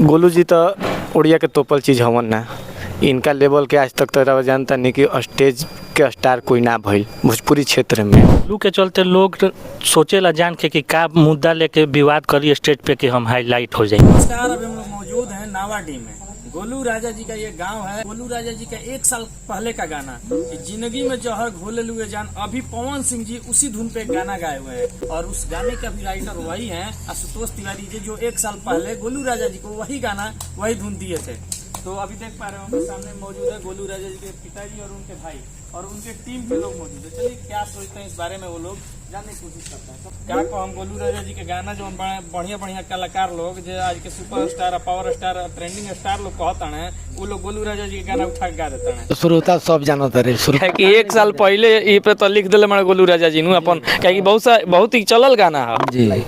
गोलू जी तो उड़िया के तोपल चीज़ हवन ना, इनका लेवल के आज तक तो जानता नहीं कि स्टेज के स्टार कोई ना भइल भोजपुरी क्षेत्र में। गोलू के चलते लोग सोचेला जान के कि का मुद्दा लेके विवाद करी स्टेज पे कि हम हाईलाइट हो जाए। नमस्कार, अभी हम लोग मौजूद हैं नावाडी में। गोलू राजा जी का ये गांव है। गोलू राजा जी का 1 साल पहले का गाना जिंदगी में जहर घोले लुए जान, अभी पवन सिंह जी उसी धुन पे गाना गाए हुए हैं और उस गाने का भी राइटर वही हैं आशुतोष तिवारी जी, जो 1 साल पहले गोलू राजा जी को वही गाना वही धुन दिए थे। तो अभी देख पा रहे होंगे सामने मौजूद है गोलू राजा जी के पिताजी और उनके भाई और उनके टीम के लोग मौजूद है। चलिए क्या सोचते हैं इस बारे में वो लोग जानने की कोशिश करते हैं। क्या को हम गोलू राजा जी के गाना जो बढ़िया बढ़िया कलाकार लोग जो आज के super star power star trending star लोग कहता है, वो लोग गोलू राजा जी के गाना उठा के गा देता है। श्रोता सब जानत रहे है कि 1 साल पहले ई पे तो लिख दिले मैं गोलू राजा जी नु अपन कहीं बहुत ही चलल गाना है जी।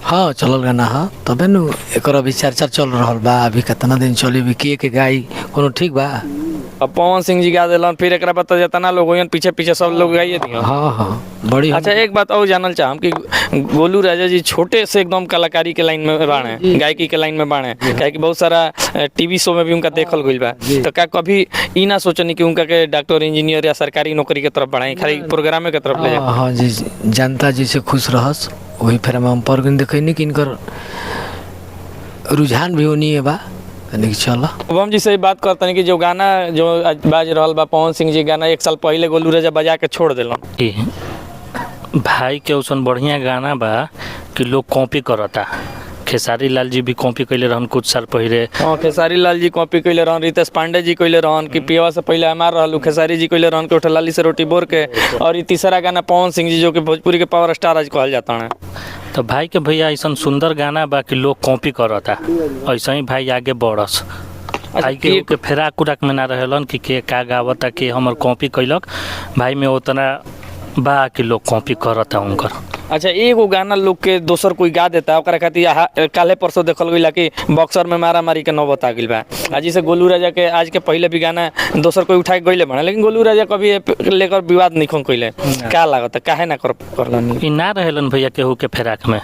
हाँ चलल गाना है तबे नु एक अभी चर्चा चल रहा बा। अभी कितना दिन चली भी के गाई कोनो ठीक बा। अब पवन सिंह जी गा दिलन, फिर एक बात जितना लोग होयन पीछे पीछे सब लोग गाइए दियो। हाँ हाँ बड़ी। अच्छा एक बात और जानल चाहम कि गोलू राजा जी छोटे से एकदम कलाकारी के लाइन में बाणे, गायकी के लाइन में बाणे, काहे कि बहुत सारा टीवी शो में भी उनका देखल गइल बा। तो का कभी ई ना सोचनी कि उनका के डॉक्टर इंजीनियर या सरकारी नौकरी के तरफ बढ़ाई, खाली प्रोग्राम के तरफ ले जाए? हाँ जी, जनता जी से खुश रहस वही फिर हम पर देखनी कि इनकर रुझान भी होनी है बा। चलो अब हम जी से बात करते हैं कि जो गाना जो बाज रहा बा पवन सिंह जी गाना 1 साल पहले गोलू राजा बजा के छोड़ दिलन। भाई के उसन बढ़िया गाना बा कि लोग कॉपी करता। खेसारी लाल जी भी कॉपी कैले रहन कुछ साल पहले। हाँ खेसारी लाल जी कॉपी कैले रहन, रितेश पांडे जी कैले रहन कि पियवा से पहले हमार रहलू, खेसारी जी कैले रहन कि उठलाली से रोटी बोर के। और ये तीसरा गाना पवन सिंह जी जो कि भोजपुरी के पावर स्टार आज कहल जाता है। तो भाई के भैया ऐसा सुंदर गाना बा कि लोग कॉपी करता, ऐसा ही भाई आगे बढ़स। भाई के फेराक उराक में ना रहेलन कि के का गावता कि हमर कॉपी कैलक, भाई में उतना बा कि लोग कॉपी करता उनकर। अच्छा एगो गाना लोग के दोसर कोई गा देता ओकरा खातिर काले परसों देखल गइला कि बक्सर में मारा मारी के नौबत आ गइल बा। आज जैसे गोलू राजा के आज के पहले भी गाना दोसर कोई उठा के गइले बना, लेकिन गोलू राजा कभी लेकर विवाद नहीं कइले। का लागत काहे ना करलन? ई ना रहेलन भैया केहू के फेराक में,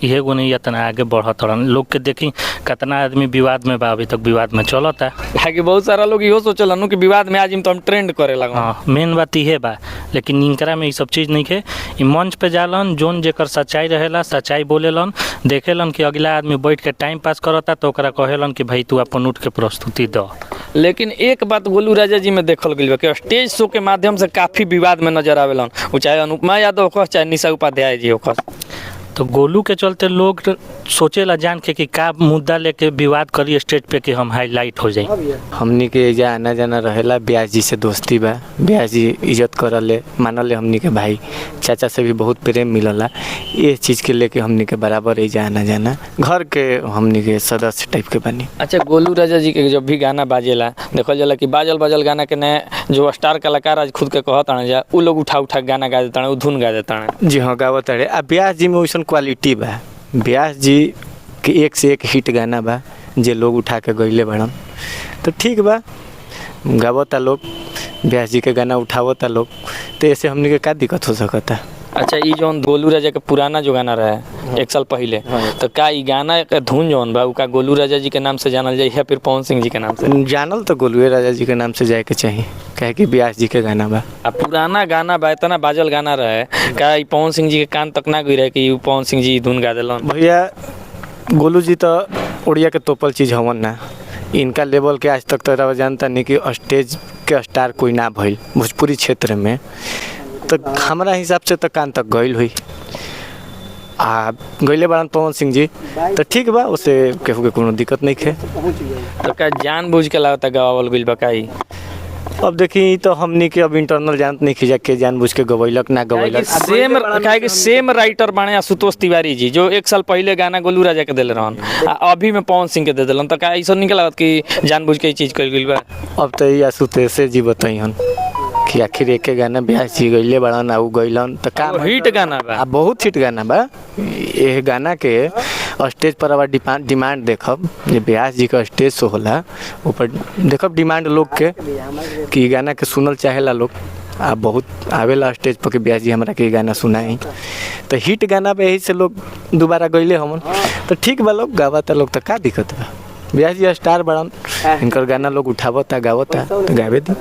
इहे गो नहीं इतना आगे बढ़त रहन। लोग के देखी कितना आदमी विवाद में बा, अभी तक विवाद में चलता है कि बहुत सारा लोग इहो सोचलन कि विवाद में आज तो हम ट्रेंड करे लगा। हाँ मेन बात इहे बा, लेकिन इनकरा में ये सब चीज़ नहीं है। ई मंच पे जालन जोन जेकर सच्चाई रहेला सच्चाई बोलेलन, देखेलन कि अगला आदमी बैठ के टाइम पास करता तो ओकरा कहेलन कि भाई तू अपन उठ के प्रस्तुति दो। लेकिन एक बात गोलू राजा जी में देखल गई कि स्टेज शो के माध्यम से काफ़ी विवाद में नजर आवेलन, वो चाहे अनुपमा यादव हो चाहे निशा उपाध्याय जी हो। तो गोलू के चलते लोग सोचेला जान के कि का मुद्दा लेके विवाद करी स्टेज पे कि हम हाईलाइट हो जाए। हमनी के एजा आना जाना रहेला, ब्यास जी से दोस्ती बा, ब्यास जी इज्जत करले मानले, हमनी के भाई चाचा से भी बहुत प्रेम मिलला। ये चीज़ के लेके हमनी के बराबर एजा आना जाना, घर के हमनी के सदस्य टाइप के बनी। अच्छा गोलू राजा जी के जब भी गाना बाजेला देखल जाला कि बाजल बाजल गाना के नए जो स्टार कलाकार आज खुद के कहता जा उ लोग उठा उठा गाना गा देता है, धुन गा देता है। जी हाँ गावत है। आ ब्यास जी में वैसन क्वालिटी बा, ब्यास जी के 1 से 1 हिट गाना बा जे लोग उठा के गइले बड़न। तो ठीक बा गावता लोग, ब्यास जी के गाना उठावता लोग, तो ऐसे हमने के का दिक्कत हो सकता है? अच्छा ये जो गोलू राजा के पुराना जो गाना रहा है 1 साल पहले, तो का ये गाना का धुन जौन बा का गोलू राजा जी के नाम से जानल जाए या फिर पवन सिंह जी के नाम से? जानल तो गोलू राजा जी के नाम से जाए के चाहिए, कहे कि ब्यास जी के गाना बा। अब पुराना गाना बा, इतना बाजल गाना रहे का पवन सिंह जी के कान तक ना गई रहे कि पवन सिंह जी धुन गा दिलन? भैया गोलू जी तो उड़िया के तोपल चीज़ हवन ना, इनका लेवल के आज तक तो जानता नहीं कि स्टेज के स्टार कोई ना भइल भोजपुरी क्षेत्र में। तो हमारा हिसाब से तो कान तक गइल हुई आ गइले बड़न पवन सिंह जी, तो ठीक बा, उसे केहू के कोनो दिक्कत नहीं है। तो का जानबूझ के लागता गवावल गइल बा काई? अब देखी तो हमनी के अब इंटरनल जानत नहीं खिजा के जानबूझ के गवैलक ना गवैलक। सेम राइटर बाणे आशुतोष तिवारी जी जो 1 साल पहले गाना गोलू राजा के दिले रहन, अभी में पवन सिंह के दे दिलन। तो का ऐसा नहीं लागत कि जानबूझ के चीज कइल गइल बा? अब तो ये आशुतोष जी बताइहन कि आखिर एक गाना ब्यास जी गइले बड़न आ गइलन तो का हिट गाना बा, बहुत हिट गाना बा। ये गाना के स्टेज पर अब डिमांड देखब, जे ब्यास जी का स्टेज शो होला ऊपर देखब डिमांड लोग के कि गाना के सुनल चाहेला लोग, आ बहुत आवेला स्टेज पर कि ब्यास जी हमरा के गाना सुनाई, तो हिट गाना पे यही से लोग दोबारा गईले हमन। तो ठीक बा, लोग गावता लोग, तो का दिक्कत बा। ब्यास जी स्टार बड़न, इनकर गाना लोग उठावता गावता, तो गावे दी।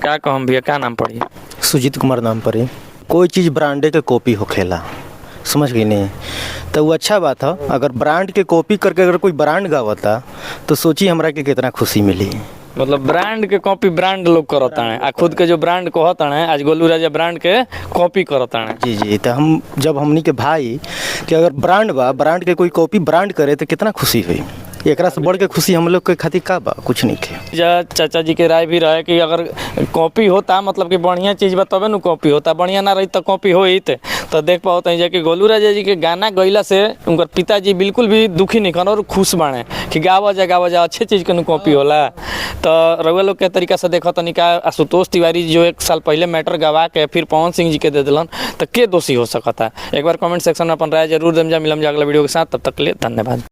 का कहम भैया, का नाम पड़ी? सुजीत कुमार नाम पर है। कोई चीज़ ब्रांडे के कॉपी होखेला, समझ गई नहीं, तो वो अच्छा बात है। अगर ब्रांड के कॉपी करके अगर कोई ब्रांड गावता तो सोची हमरा के कितना खुशी मिली। मतलब ब्रांड के कॉपी ब्रांड लोग करता है, आ खुद के जो ब्रांड कहता है आज गोलू राजा ब्रांड के कॉपी करता है। जी जी, तो हम जब हमनी के भाई कि अगर ब्रांड बा, ब्रांड के कोई कॉपी ब्रांड करे तो कितना खुशी हुई। एकरा से बढ़ के खुशी हम लोग के खातिर का बा, कुछ नहीं थे। चाचा जी के राय भी रहे कि अगर कॉपी होता मतलब कि बढ़िया चीज़ बा तबे न कॉपी होता, बढ़िया ना रही तो कॉपी होइत। तो देख पाओ तहीं कि गोलू राजा जी के गाना गईला से उनकर पिताजी बिल्कुल भी दुखी नहीं खन और खुश बाणे कि गावा जा अच्छे चीज़ के न कॉपी होला। तो रउआ लोग के तरीका से देखो तनिका आशुतोष तिवारी जो 1 साल पहले मैटर गवा के फिर पवन सिंह जी के दे दिलन, तो के दोषी हो सकता है? एक बार कमेंट सेक्शन में अपन राय जरूर देम जा। मिलम जा अगला वीडियो के साथ, तब तक के लिए धन्यवाद।